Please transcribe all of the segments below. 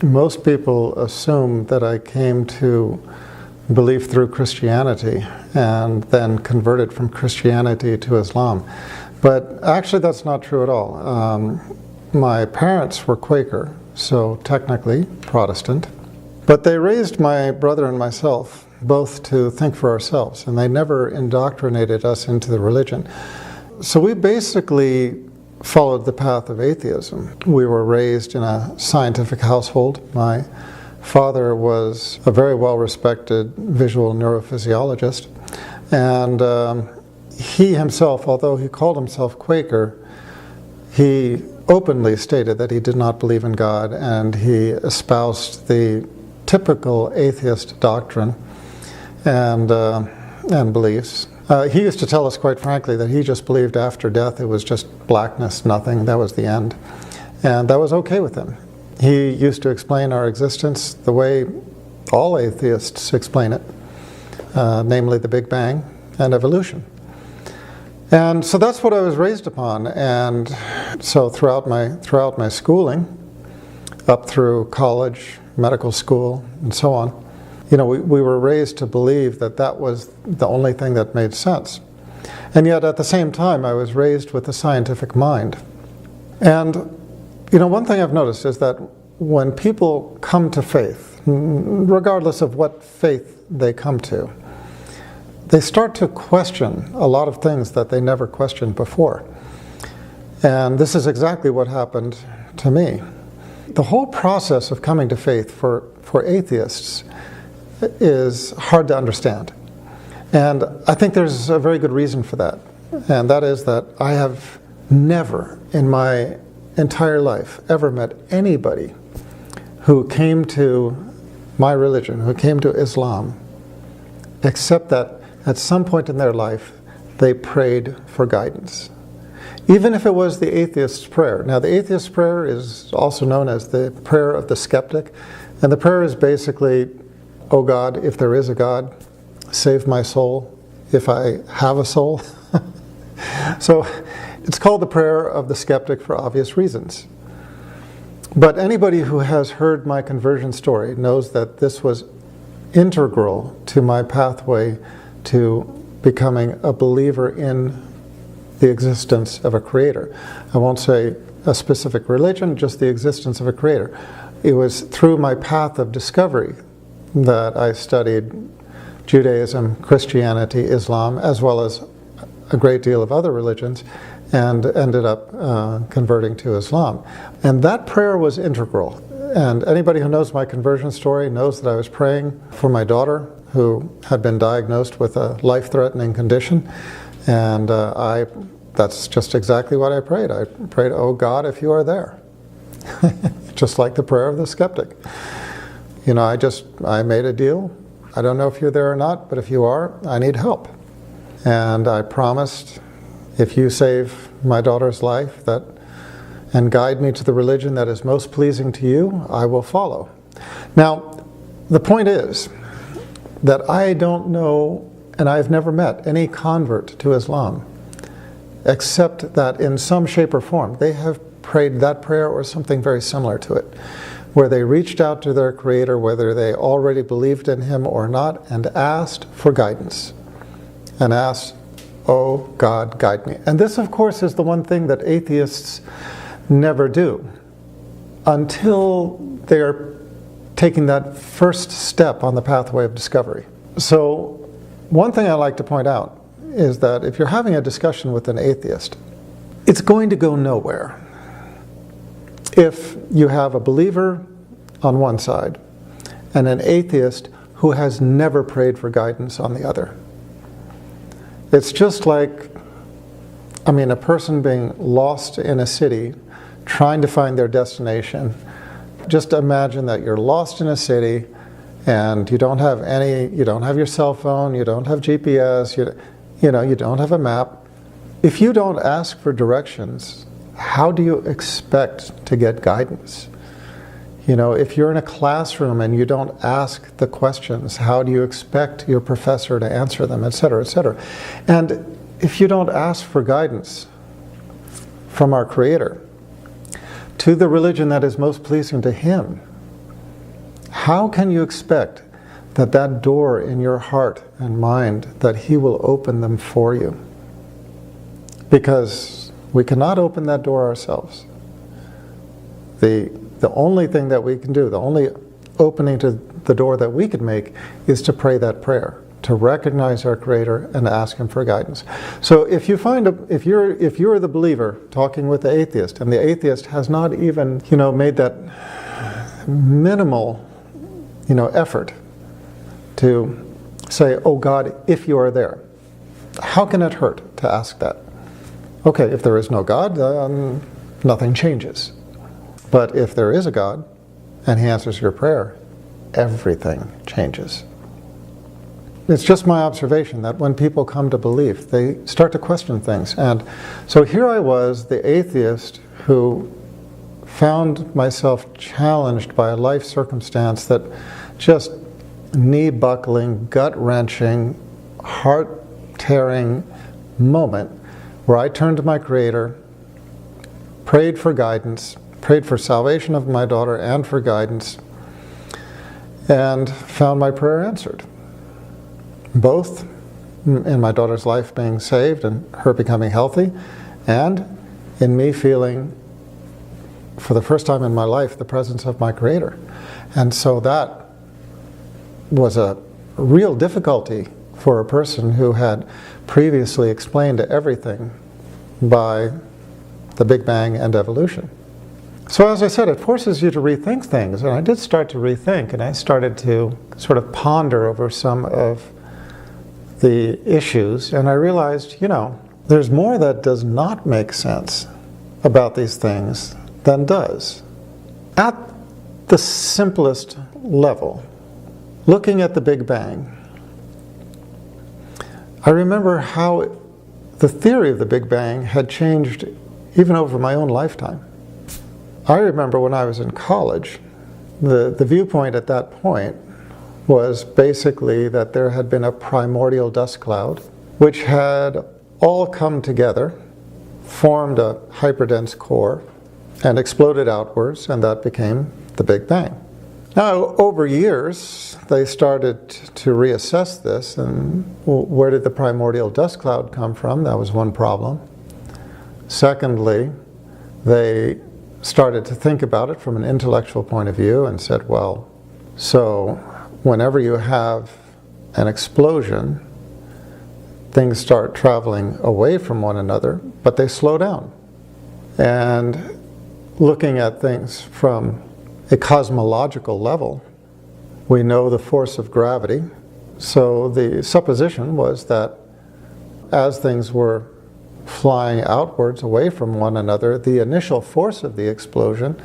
most people assume that I came to belief through Christianity and then converted from Christianity to Islam. But actually that's not true at all. My parents were Quaker, so technically Protestant. But they raised my brother and myself both to think for ourselves, and they never indoctrinated us into the religion. So we basically followed the path of atheism. We were raised in a scientific household. My father was a very well-respected visual neurophysiologist, and he himself, although he called himself Quaker, he openly stated that he did not believe in God, and he espoused the typical atheist doctrine and beliefs. He used to tell us quite frankly that he just believed after death it was just blackness, nothing, that was the end. And that was okay with him. He used to explain our existence the way all atheists explain it, namely the Big Bang and evolution. And so that's what I was raised upon. And so throughout my schooling, up through college, medical school, and so on, we were raised to believe that that was the only thing that made sense. And yet at the same time, I was raised with a scientific mind. And, one thing I've noticed is that when people come to faith, regardless of what faith they come to, they start to question a lot of things that they never questioned before. And this is exactly what happened to me. The whole process of coming to faith for atheists is hard to understand. And I think there's a very good reason for that. And that is that I have never in my entire life ever met anybody who came to my religion, who came to Islam, except that at some point in their life they prayed for guidance. Even if it was the atheist's prayer. Now the atheist's prayer is also known as the prayer of the skeptic. And the prayer is basically, "Oh God, if there is a God, save my soul if I have a soul." So it's called the prayer of the skeptic for obvious reasons. But anybody who has heard my conversion story knows that this was integral to my pathway to becoming a believer in the existence of a creator. I won't say a specific religion, just the existence of a creator. It was through my path of discovery that I studied Judaism, Christianity, Islam, as well as a great deal of other religions, and ended up converting to Islam. And that prayer was integral. And anybody who knows my conversion story knows that I was praying for my daughter, who had been diagnosed with a life-threatening condition. And that's just exactly what I prayed. I prayed, "Oh God, if you are there." Just like the prayer of the skeptic. I made a deal. I don't know if you're there or not, but if you are, I need help. And I promised, if you save my daughter's life and guide me to the religion that is most pleasing to you, I will follow. Now, the point is that I don't know, and I've never met any convert to Islam, except that in some shape or form they have prayed that prayer or something very similar to it, where they reached out to their Creator, whether they already believed in Him or not, and asked for guidance, and asked, "Oh God, guide me." And this, of course, is the one thing that atheists never do until they're taking that first step on the pathway of discovery. So one thing I like to point out is that if you're having a discussion with an atheist, it's going to go nowhere if you have a believer on one side and an atheist who has never prayed for guidance on the other. It's just like, a person being lost in a city trying to find their destination. Just imagine that you're lost in a city and you don't have your cell phone, you don't have GPS, you don't have a map. If you don't ask for directions, how do you expect to get guidance? If you're in a classroom and you don't ask the questions, how do you expect your professor to answer them, etc., etc.? And if you don't ask for guidance from our Creator to the religion that is most pleasing to Him, how can you expect that door in your heart and mind, that He will open them for you? Because we cannot open that door ourselves. The only thing that we can do, the only opening to the door that we can make, is to pray that prayer, to recognize our Creator and ask Him for guidance. So if you're the believer talking with the atheist, and the atheist has not even made that minimal effort to say, "Oh God, if you are there," how can it hurt to ask that? Okay, if there is no God, nothing changes. But if there is a God and He answers your prayer, everything changes. It's just my observation that when people come to belief, they start to question things. And so here I was, the atheist, who found myself challenged by a life circumstance that just knee-buckling, gut-wrenching, heart-tearing moment where I turned to my Creator, prayed for guidance, prayed for salvation of my daughter and for guidance, and found my prayer answered. Both in my daughter's life being saved and her becoming healthy, and in me feeling, for the first time in my life, the presence of my Creator. And so that was a real difficulty for a person who had previously explained everything by the Big Bang and evolution. So as I said, it forces you to rethink things, and I did start to rethink, and I started to sort of ponder over some of the issues, and I realized, there's more that does not make sense about these things than does. At the simplest level, looking at the Big Bang, I remember how the theory of the Big Bang had changed even over my own lifetime. I remember when I was in college, the viewpoint at that point was basically that there had been a primordial dust cloud which had all come together, formed a hyperdense core, and exploded outwards, and that became the Big Bang. Now, over years, they started to reassess this, and where did the primordial dust cloud come from? That was one problem. Secondly, they started to think about it from an intellectual point of view and said, well, so whenever you have an explosion, things start traveling away from one another, but they slow down. And looking at things from a cosmological level, we know the force of gravity. So the supposition was that as things were flying outwards away from one another, the initial force of the explosion,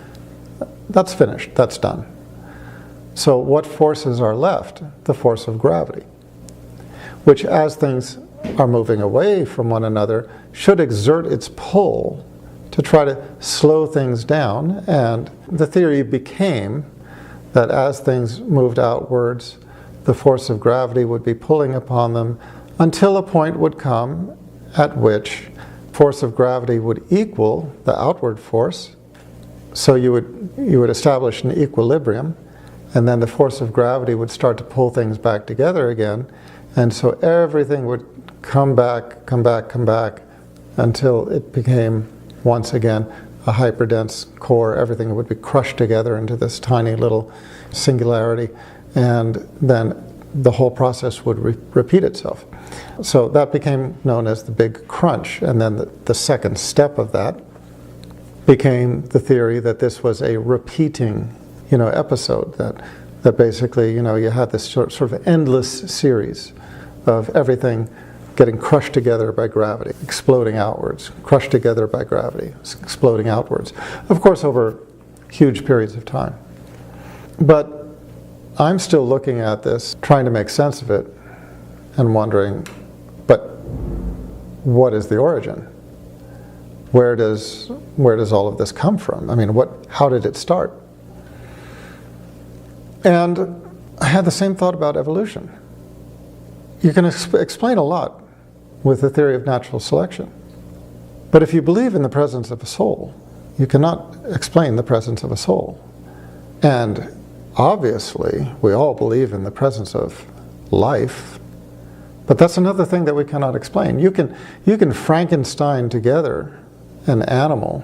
that's finished, that's done. So what forces are left? The force of gravity, which as things are moving away from one another should exert its pull to try to slow things down. And the theory became that as things moved outwards, the force of gravity would be pulling upon them until a point would come at which force of gravity would equal the outward force. So you would establish an equilibrium, and then the force of gravity would start to pull things back together again, and so everything would come back until it became once again a hyperdense core. Everything would be crushed together into this tiny little singularity, and then the whole process would repeat itself. So that became known as the Big Crunch, and then the second step of that became the theory that this was a repeating episode, that basically you had this sort of endless series of everything getting crushed together by gravity, exploding outwards, crushed together by gravity, exploding outwards, of course over huge periods of time. But I'm still looking at this, trying to make sense of it, and wondering, but what is the origin? Where does all of this come from? I mean, how did it start? And I had the same thought about evolution. You can explain a lot with the theory of natural selection. But if you believe in the presence of a soul, you cannot explain the presence of a soul. And obviously, we all believe in the presence of life, but that's another thing that we cannot explain. You can Frankenstein together an animal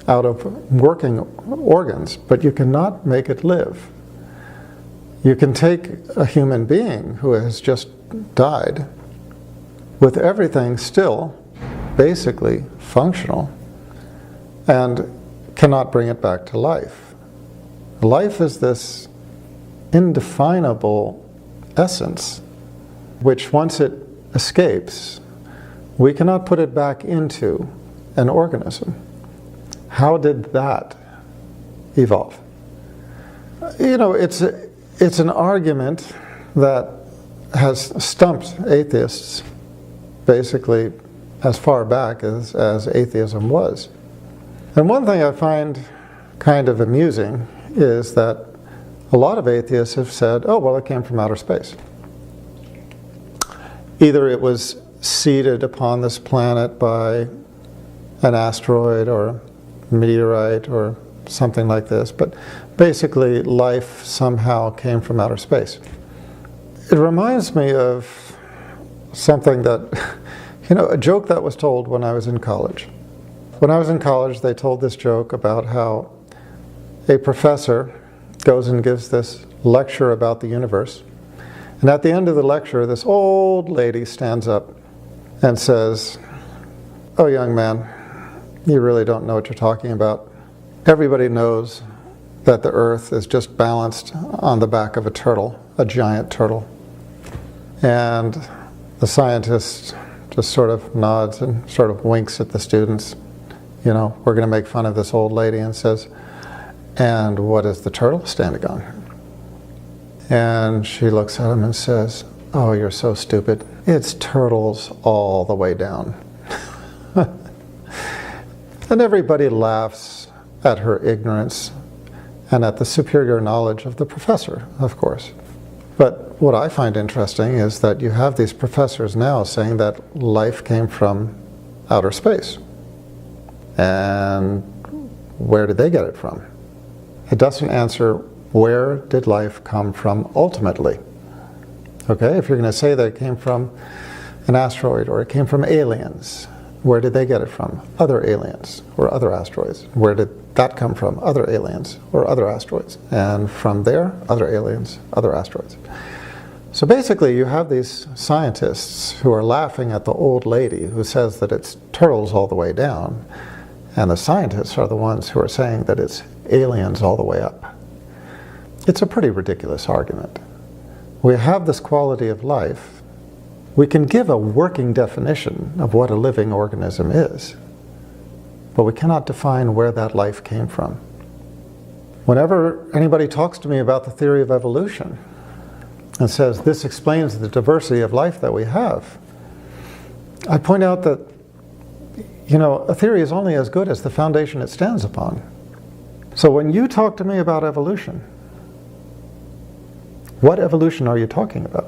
out of working organs, but you cannot make it live. You can take a human being who has just died with everything still basically functional and cannot bring it back to life. Life is this indefinable essence which once it escapes, we cannot put it back into an organism. How did that evolve? You know, it's an argument that has stumped atheists basically as far back as atheism was. And one thing I find kind of amusing is that a lot of atheists have said, oh, well, it came from outer space. Either it was seeded upon this planet by an asteroid or meteorite or something like this, but basically life somehow came from outer space. It reminds me of something that, you know, a joke that was told when I was in college. When I was in college, they told this joke about how a professor goes and gives this lecture about the universe, and at the end of the lecture, this old lady stands up and says, "Oh, young man, you really don't know what you're talking about. Everybody knows that the earth is just balanced on the back of a turtle, a giant turtle." And the scientist just sort of nods and sort of winks at the students. You know, we're going to make fun of this old lady, and says, "And what is the turtle standing on?" And she looks at him and says, "Oh, you're so stupid. It's turtles all the way down." And everybody laughs at her ignorance and at the superior knowledge of the professor, of course. But what I find interesting is that you have these professors now saying that life came from outer space. And where did they get it from? It doesn't answer where did life come from ultimately. Okay, if you're going to say that it came from an asteroid or it came from aliens, where did they get it from? Other aliens or other asteroids. Where did that come from? Other aliens or other asteroids. And from there, other aliens, other asteroids. So basically you have these scientists who are laughing at the old lady who says that it's turtles all the way down, and the scientists are the ones who are saying that it's aliens all the way up. It's a pretty ridiculous argument. We have this quality of life. We can give a working definition of what a living organism is, but we cannot define where that life came from. Whenever anybody talks to me about the theory of evolution and says this explains the diversity of life that we have, I point out that, you know, a theory is only as good as the foundation it stands upon. So when you talk to me about evolution, what evolution are you talking about?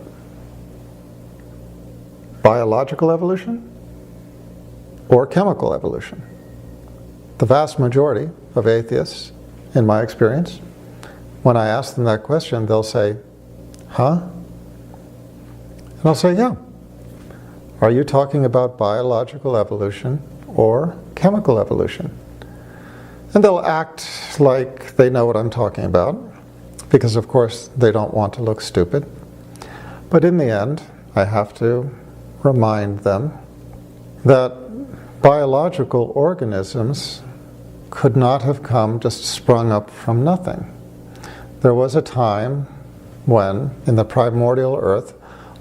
Biological evolution or chemical evolution? The vast majority of atheists, in my experience, when I ask them that question, they'll say, "Huh?" And I'll say, "Yeah. Are you talking about biological evolution or chemical evolution?" And they'll act like they know what I'm talking about, because of course they don't want to look stupid. But in the end, I have to remind them that biological organisms could not have come just sprung up from nothing. There was a time when, in the primordial earth,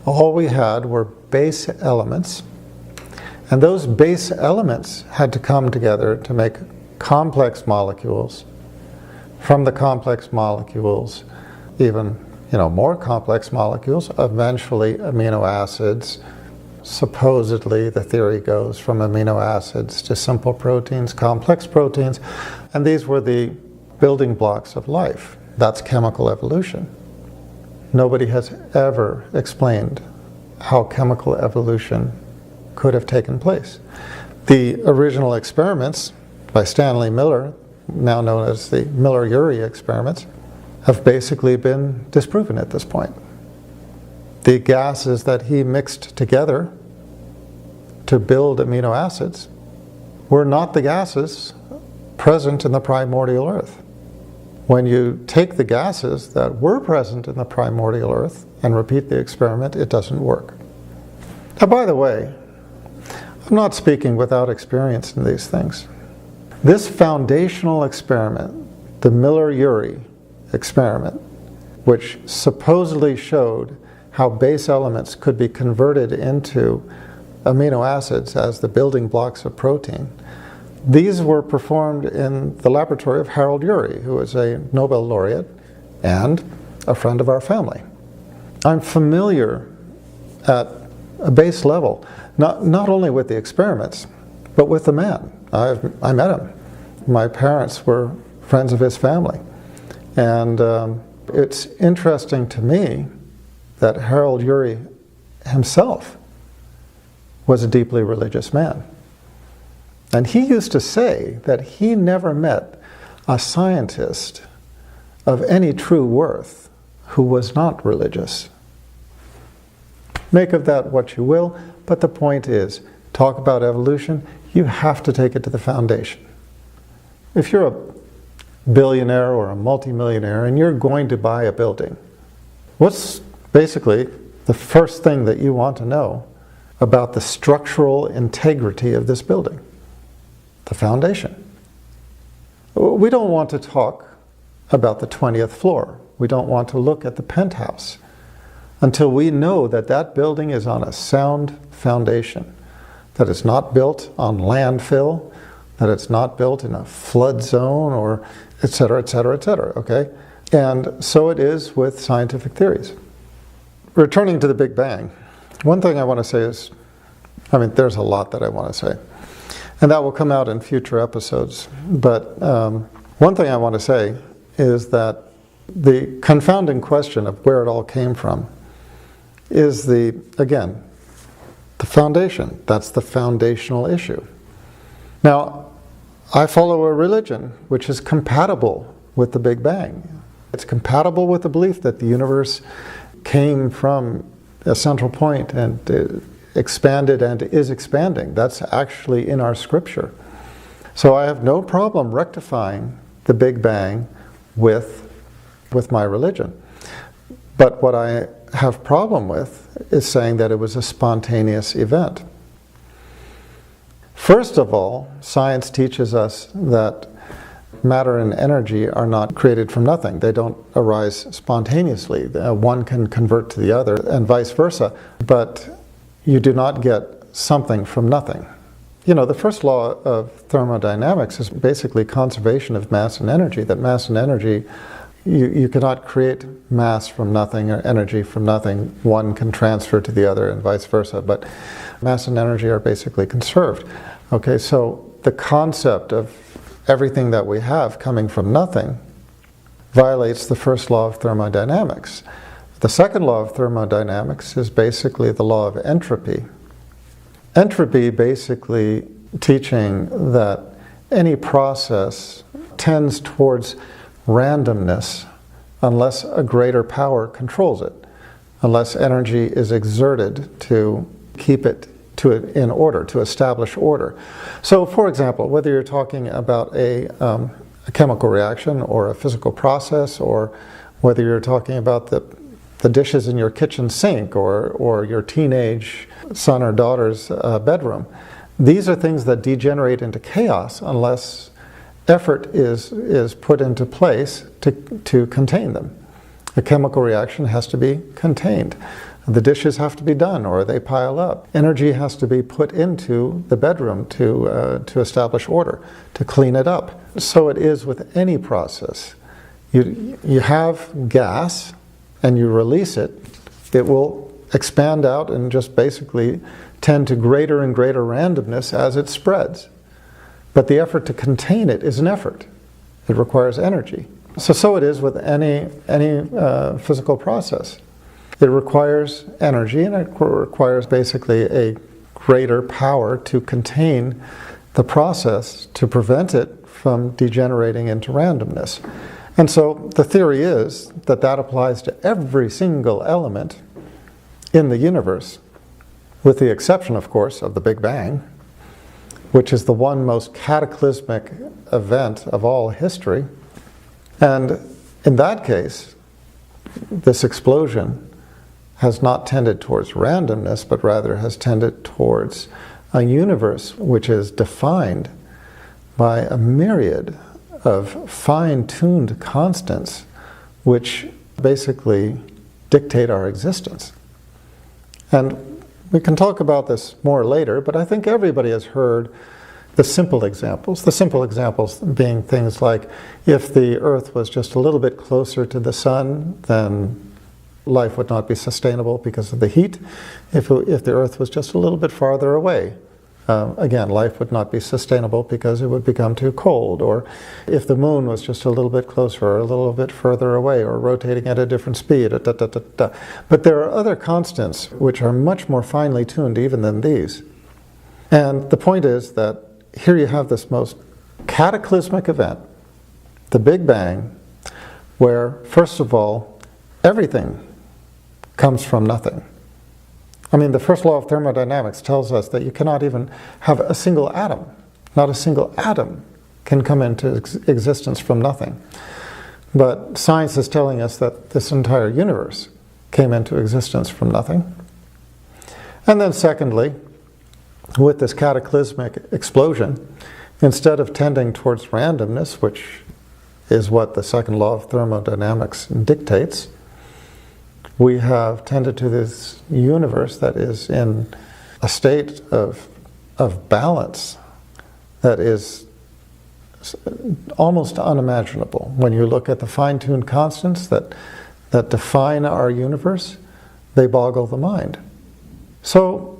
all we had were base elements, and those base elements had to come together to make complex molecules. From the complex molecules, even, you know, more complex molecules, eventually amino acids. Supposedly, the theory goes from amino acids to simple proteins, complex proteins, and these were the building blocks of life. That's chemical evolution. Nobody has ever explained how chemical evolution could have taken place. The original experiments by Stanley Miller, now known as the Miller-Urey experiments, have basically been disproven at this point. The gases that he mixed together to build amino acids were not the gases present in the primordial earth. When you take the gases that were present in the primordial earth and repeat the experiment, it doesn't work. Now, by the way, I'm not speaking without experience in these things. This foundational experiment, the Miller-Urey experiment, which supposedly showed how base elements could be converted into amino acids as the building blocks of protein, these were performed in the laboratory of Harold Urey, who is a Nobel laureate and a friend of our family. I'm familiar at a base level, not only with the experiments, but with the man. I met him. My parents were friends of his family. And it's interesting to me that Harold Urey himself was a deeply religious man. And he used to say that he never met a scientist of any true worth who was not religious. Make of that what you will, but the point is, talk about evolution, you have to take it to the foundation. If you're a billionaire or a multimillionaire and you're going to buy a building, what's basically the first thing that you want to know about the structural integrity of this building? The foundation. We don't want to talk about the 20th floor. We don't want to look at the penthouse until we know that that building is on a sound foundation, that it's not built on landfill, that it's not built in a flood zone, or et cetera, et cetera, et cetera, okay? And so it is with scientific theories. Returning to the Big Bang, one thing I want to say is, there's a lot that I want to say, and that will come out in future episodes. But one thing I want to say is that the confounding question of where it all came from is the foundation. That's the foundational issue. Now, I follow a religion which is compatible with the Big Bang. It's compatible with the belief that the universe came from a central point and expanded and is expanding. That's actually in our scripture. So I have no problem rectifying the Big Bang with my religion. But what I have problem with is saying that it was a spontaneous event. First of all, science teaches us that matter and energy are not created from nothing. They don't arise spontaneously. One can convert to the other and vice versa, but you do not get something from nothing. The first law of thermodynamics is basically conservation of mass and energy, that mass and energy, you cannot create mass from nothing or energy from nothing. One can transfer to the other and vice versa, but mass and energy are basically conserved. Okay, so the concept of everything that we have coming from nothing violates the first law of thermodynamics. The second law of thermodynamics is basically the law of entropy. Entropy basically teaching that any process tends towards randomness unless a greater power controls it, unless energy is exerted to keep it in order, to establish order. So, for example, whether you're talking about a chemical reaction or a physical process, or whether you're talking about the dishes in your kitchen sink or your teenage son or daughter's bedroom, these are things that degenerate into chaos unless effort is put into place to contain them. A chemical reaction has to be contained. The dishes have to be done or they pile up. Energy has to be put into the bedroom to establish order, to clean it up. So it is with any process. You have gas and you release it, it will expand out and just basically tend to greater and greater randomness as it spreads. But the effort to contain it is an effort. It requires energy. So it is with any physical process. It requires energy, and it requires basically a greater power to contain the process, to prevent it from degenerating into randomness. And so the theory is that that applies to every single element in the universe, with the exception, of course, of the Big Bang, which is the one most cataclysmic event of all history. And in that case, this explosion has not tended towards randomness, but rather has tended towards a universe which is defined by a myriad of fine-tuned constants which basically dictate our existence. And we can talk about this more later, but I think everybody has heard the simple examples being things like, if the Earth was just a little bit closer to the sun, then life would not be sustainable because of the heat. If the Earth was just a little bit farther away, again, life would not be sustainable because it would become too cold. Or if the moon was just a little bit closer or a little bit further away or rotating at a different speed. But there are other constants which are much more finely tuned even than these. And the point is that here you have this most cataclysmic event, the Big Bang, where, first of all, everything comes from nothing. I mean, the first law of thermodynamics tells us that you cannot even have a single atom. Not a single atom can come into existence from nothing. But science is telling us that this entire universe came into existence from nothing. And then secondly, with this cataclysmic explosion, instead of tending towards randomness, which is what the second law of thermodynamics dictates, we have tended to this universe that is in a state of balance that is almost unimaginable. When you look at the fine-tuned constants that define our universe, they boggle the mind. So,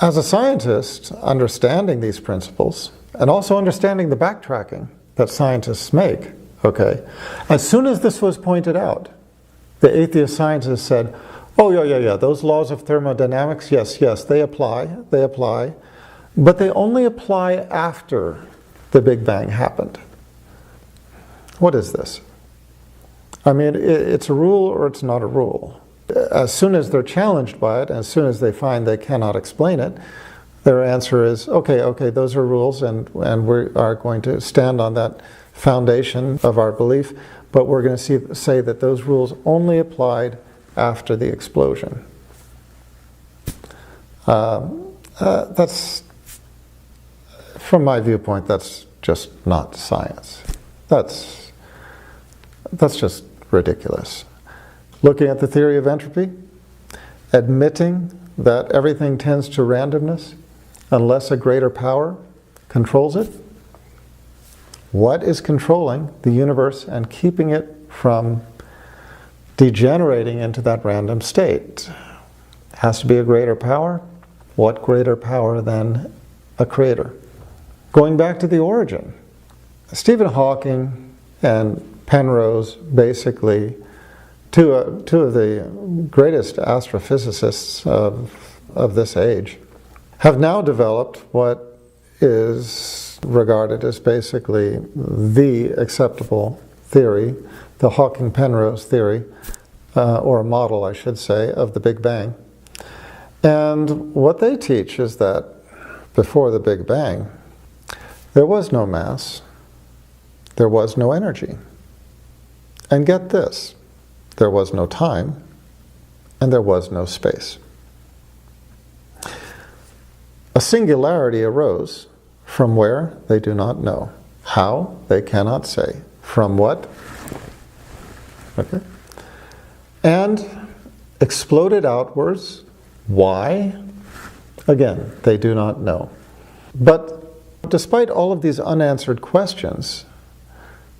as a scientist, understanding these principles, and also understanding the backtracking that scientists make, okay, as soon as this was pointed out, the atheist scientists said, oh, yeah, those laws of thermodynamics, yes, they apply, but they only apply after the Big Bang happened. What is this? I mean, it's a rule or it's not a rule. As soon as they're challenged by it, as soon as they find they cannot explain it, their answer is, okay, those are rules, and we are going to stand on that foundation of our belief, but we're going to say that those rules only applied after the explosion. That's, from my viewpoint, that's just not science. That's just ridiculous. Looking at the theory of entropy, admitting that everything tends to randomness unless a greater power controls it. What is controlling the universe and keeping it from degenerating into that random state? It has to be a greater power. What greater power than a creator? Going back to the origin, Stephen Hawking and Penrose, basically two of the greatest astrophysicists of this age, have now developed what is regarded as basically the acceptable theory, the Hawking-Penrose theory, or a model, I should say, of the Big Bang. And what they teach is that before the Big Bang, there was no mass, there was no energy. And get this, there was no time, and there was no space. A singularity arose. From where? They do not know. How? They cannot say. From what? Okay. And exploded outwards. Why? Again, they do not know. But despite all of these unanswered questions,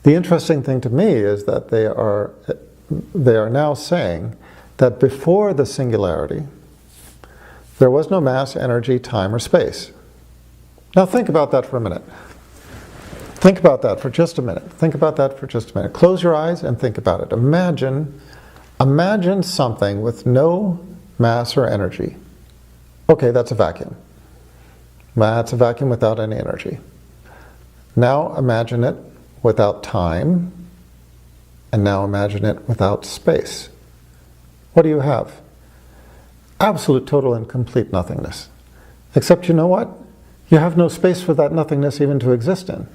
the interesting thing to me is that they are now saying that before the singularity, there was no mass, energy, time, or space. Now think about that for a minute. Think about that for just a minute. Close your eyes and think about it. Imagine something with no mass or energy. Okay, that's a vacuum. That's a vacuum without any energy. Now imagine it without time And now imagine it without space. What do you have? Absolute, total, and complete nothingness. Except you know what? You have no space for that nothingness even to exist in.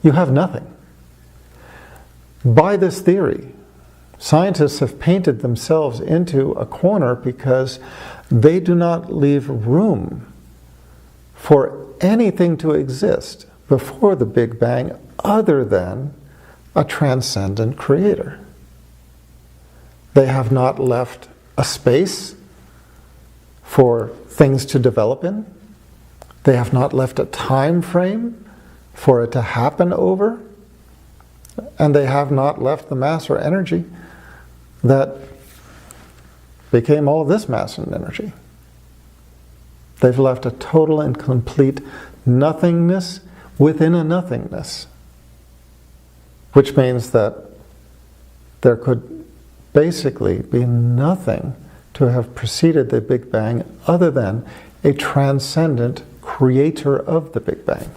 You have nothing. By this theory, scientists have painted themselves into a corner because they do not leave room for anything to exist before the Big Bang other than a transcendent creator. They have not left a space for things to develop in. They have not left a time frame for it to happen over. And they have not left the mass or energy that became all this mass and energy. They've left a total and complete nothingness within a nothingness, which means that there could basically be nothing to have preceded the Big Bang other than a transcendent creator of the Big Bang.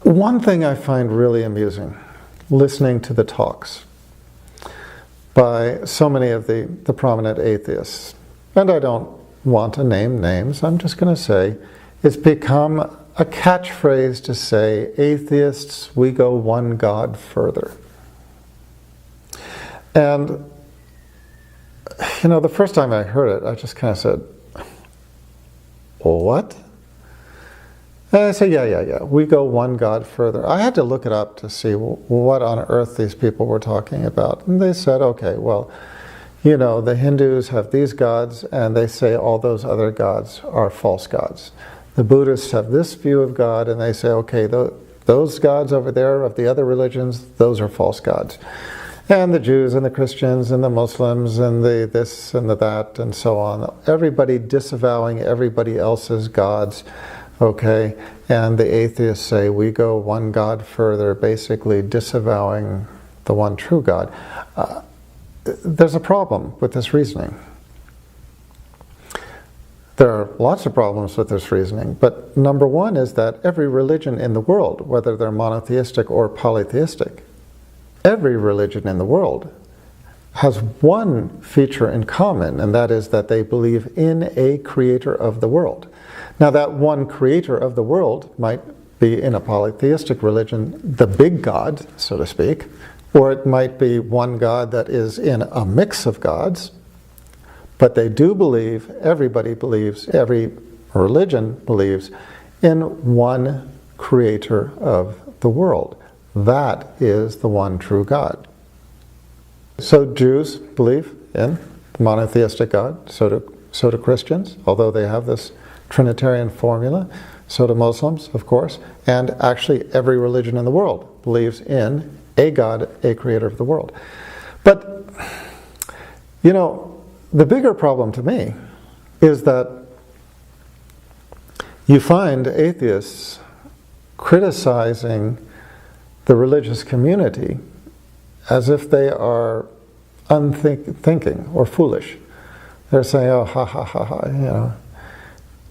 One thing I find really amusing, listening to the talks by so many of the prominent atheists, and I don't want to name names, I'm just going to say, it's become a catchphrase to say, atheists, we go one God further. And, you know, the first time I heard it, I just kind of said, what? And I said, yeah, we go one God further. I had to look it up to see what on earth these people were talking about. And they said, okay, well, you know, the Hindus have these gods, and they say all those other gods are false gods. The Buddhists have this view of God, and they say, okay, those gods over there of the other religions, those are false gods. And the Jews and the Christians and the Muslims and the this and the that and so on. Everybody disavowing everybody else's gods, okay? And the atheists say, we go one God further, basically disavowing the one true God. There's a problem with this reasoning. There are lots of problems with this reasoning, but number one is that every religion in the world, whether they're monotheistic or polytheistic, every religion in the world has one feature in common, and that is that they believe in a creator of the world. Now, that one creator of the world might be in a polytheistic religion the big God, so to speak, or it might be one God that is in a mix of gods, but they do believe, everybody believes, every religion believes in one creator of the world. That is the one true God. So Jews believe in the monotheistic God, so do Christians, although they have this Trinitarian formula, so do Muslims, of course, and actually every religion in the world believes in a God, a creator of the world. But, you know, the bigger problem to me is that you find atheists criticizing the religious community as if they are unthinking or foolish. They're saying, oh, ha, you know,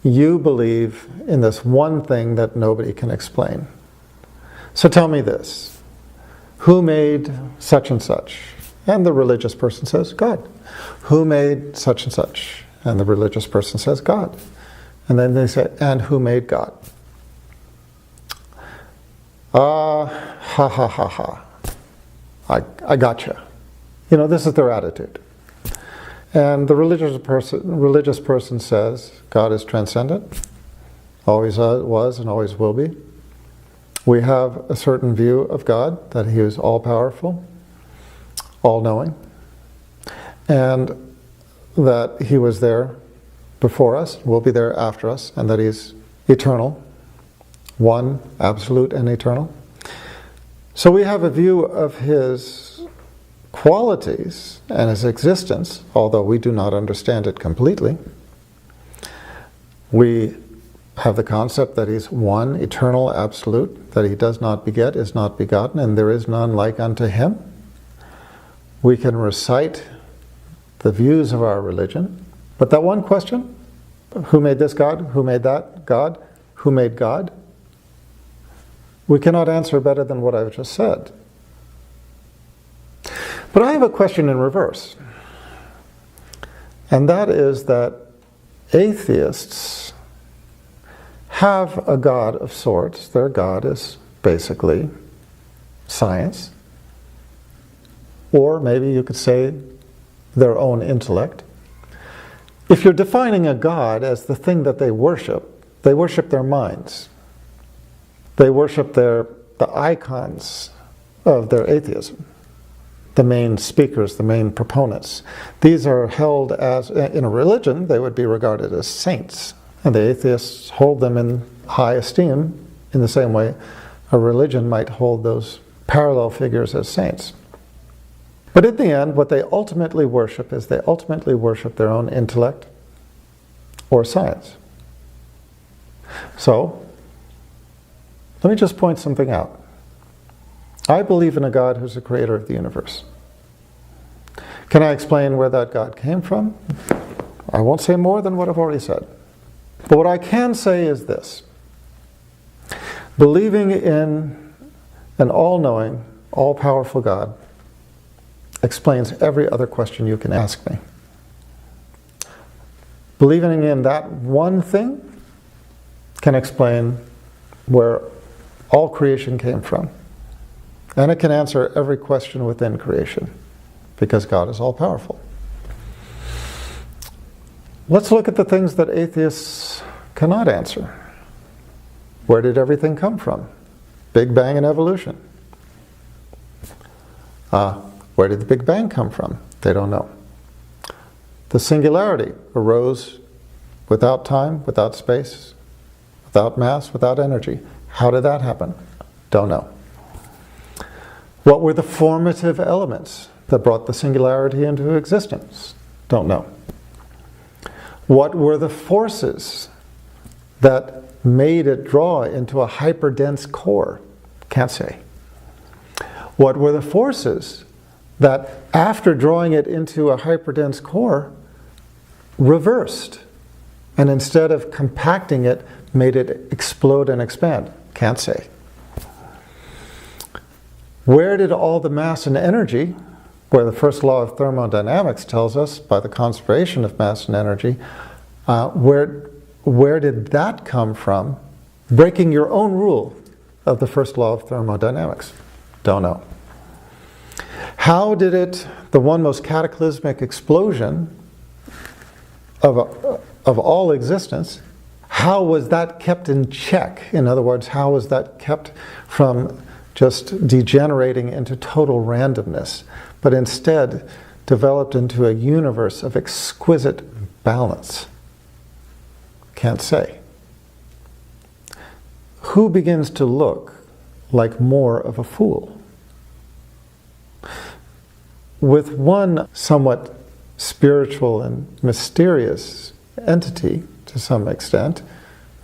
you believe in this one thing that nobody can explain. So tell me this, who made such and such? And the religious person says, God. Who made such and such? And the religious person says, God. And then they say, and who made God? Ha. I gotcha. You know, this is their attitude. And the religious person says, God is transcendent, always was and always will be. We have a certain view of God, that He is all-powerful, all-knowing, and that He was there before us, will be there after us, and that He's eternal, one, absolute and eternal. So we have a view of His qualities and His existence, although we do not understand it completely. We have the concept that He's one, eternal, absolute, that He does not beget, is not begotten, and there is none like unto Him. We can recite the views of our religion, but that one question, who made this God, who made that God, who made God, we cannot answer better than what I've just said. But I have a question in reverse. And that is that atheists have a God of sorts. Their God is basically science. Or maybe you could say their own intellect. If you're defining a God as the thing that they worship their minds. They worship the icons of their atheism. The main speakers, the main proponents. These are held as, in a religion, they would be regarded as saints. And the atheists hold them in high esteem in the same way a religion might hold those parallel figures as saints. But in the end, what they ultimately worship is they ultimately worship their own intellect or science. So, let me just point something out. I believe in a God who's the creator of the universe. Can I explain where that God came from? I won't say more than what I've already said. But what I can say is this. Believing in an all-knowing, all-powerful God explains every other question you can ask me. Believing in that one thing can explain where all creation came from. And it can answer every question within creation, because God is all-powerful. Let's look at the things that atheists cannot answer. Where did everything come from? Big Bang and evolution. Where did the Big Bang come from? They don't know. The singularity arose without time, without space, without mass, without energy. How did that happen? Don't know. What were the formative elements that brought the singularity into existence? Don't know. What were the forces that made it draw into a hyperdense core? Can't say. What were the forces that, after drawing it into a hyperdense core, reversed, and instead of compacting it, made it explode and expand? Can't say. Where did all the mass and energy, where the first law of thermodynamics tells us, by the conservation of mass and energy, where did that come from, breaking your own rule of the first law of thermodynamics? Don't know. How did it, the one most cataclysmic explosion of all existence, how was that kept in check? In other words, how was that kept from just degenerating into total randomness, but instead developed into a universe of exquisite balance? Can't say. Who begins to look like more of a fool? With one somewhat spiritual and mysterious entity, to some extent,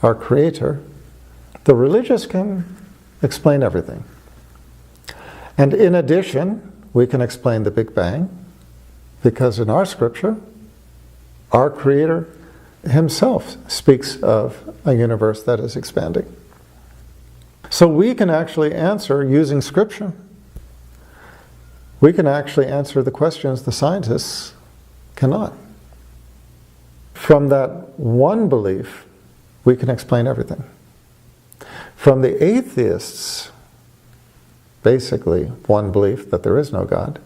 our Creator, the religious can explain everything. And in addition, we can explain the Big Bang, because in our scripture, our Creator Himself speaks of a universe that is expanding. So we can actually answer, using scripture, we can actually answer the questions the scientists cannot. From that one belief, we can explain everything. From the atheists, basically one belief that there is no God,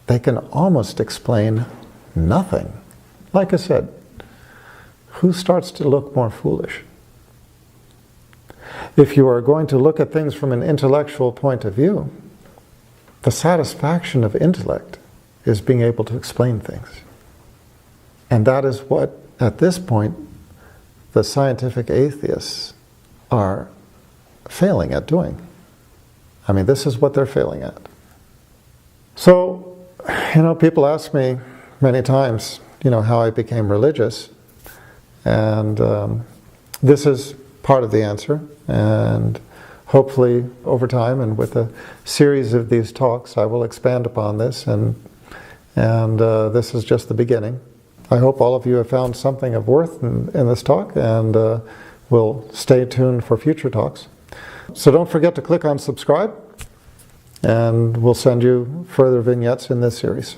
they can almost explain nothing. Like I said, who starts to look more foolish? If you are going to look at things from an intellectual point of view, the satisfaction of intellect is being able to explain things. And that is what, at this point, the scientific atheists are failing at doing. I mean, this is what they're failing at. So, people ask me many times, how I became religious. And this is part of the answer. And hopefully, over time, and with a series of these talks, I will expand upon this. And this is just the beginning. I hope all of you have found something of worth in this talk, and will stay tuned for future talks. So don't forget to click on subscribe, And we'll send you further vignettes in this series.